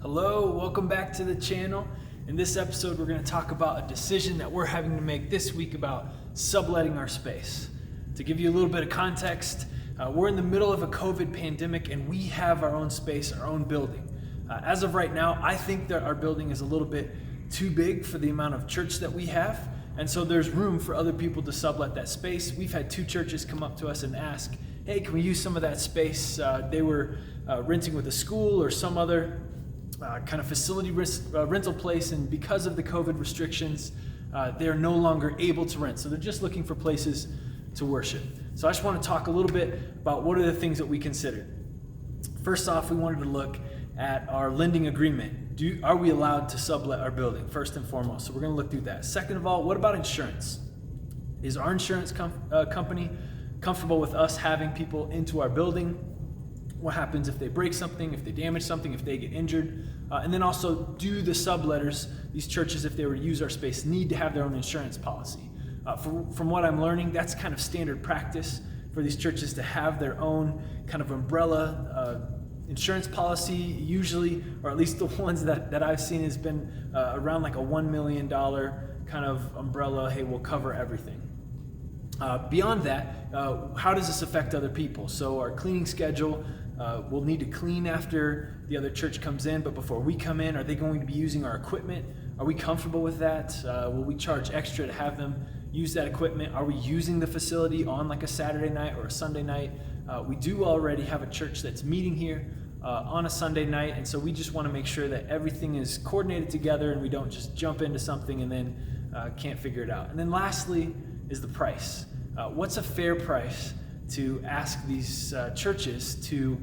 Hello, welcome back to the channel. In this episode, we're going to talk about a decision that we're having to make this week about subletting our space. To give you a little bit of context, we're in the middle of a COVID pandemic and we have our own space, our own building. As of right now, I think that our building is a little bit too big for the amount of church that we have, and so there's room for other people to sublet that space. We've had two churches come up to us and ask, hey, can we use some of that space? They were renting with a school or some other kind of facility rental place, and because of the COVID restrictions, they're no longer able to rent. So they're just looking for places to worship. So I just want to talk a little bit about what are the things that we considered. First off, we wanted to look at our lending agreement. Are we allowed to sublet our building, first and foremost? So we're going to look through that. Second of all, what about insurance? Is our insurance company comfortable with us having people into our building? What happens if they break something, if they damage something, if they get injured? And then also, do the subletters, these churches, if they were to use our space, need to have their own insurance policy? From what I'm learning, that's kind of standard practice for these churches to have their own kind of umbrella insurance policy, usually, or at least the ones that I've seen has been around like a $1 million kind of umbrella, hey, we'll cover everything. Beyond that, how does this affect other people? So our cleaning schedule, we'll need to clean after the other church comes in, but before we come in, are they going to be using our equipment? Are we comfortable with that? Will we charge extra to have them use that equipment? Are we using the facility on like a Saturday night or a Sunday night? We do already have a church that's meeting here on a Sunday night, and so we just want to make sure that everything is coordinated together and we don't just jump into something and then can't figure it out. And then lastly is the price. What's a fair price to ask these churches to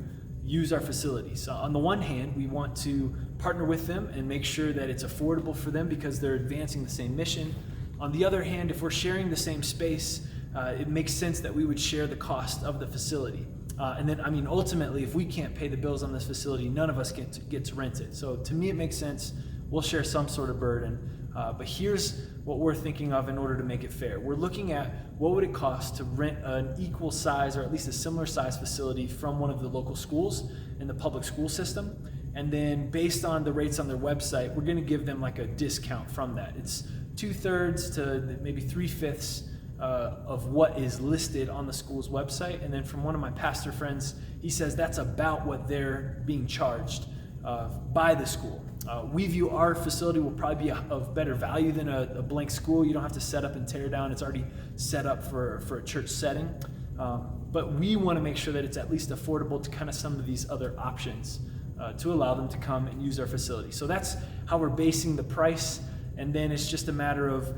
use our facilities? On the one hand, we want to partner with them and make sure that it's affordable for them because they're advancing the same mission. On the other hand, if we're sharing the same space, it makes sense that we would share the cost of the facility. And then, ultimately, if we can't pay the bills on this facility, none of us get to rent it. So to me, it makes sense. We'll share some sort of burden. But here's what we're thinking of in order to make it fair. We're looking at what would it cost to rent an equal size or at least a similar size facility from one of the local schools in the public school system. And then based on the rates on their website, we're going to give them like a discount from that. It's 2/3 to maybe 3/5 of what is listed on the school's website. And then from one of my pastor friends, he says that's about what they're being charged by the school. We view our facility will probably be of better value than a blank school. You don't have to set up and tear down. It's already set up for a church setting. But we want to make sure that it's at least affordable to kind of some of these other options to allow them to come and use our facility. So that's how we're basing the price. And then it's just a matter of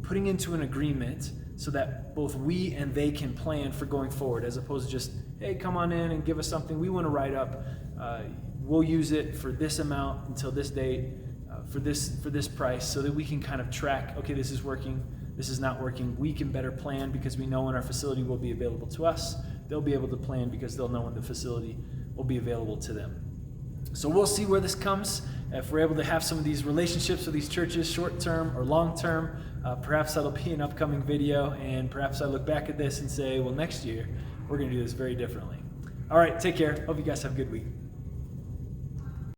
putting into an agreement so that both we and they can plan for going forward, as opposed to just, hey, come on in and give us something. We want to write up. We'll use it for this amount until this date, for this price, so that we can kind of track, okay, this is working, this is not working. We can better plan because we know when our facility will be available to us. They'll be able to plan because they'll know when the facility will be available to them. So we'll see where this comes. If we're able to have some of these relationships with these churches, short-term or long-term, perhaps that'll be an upcoming video, and perhaps I look back at this and say, well, next year, we're going to do this very differently. All right, take care. Hope you guys have a good week.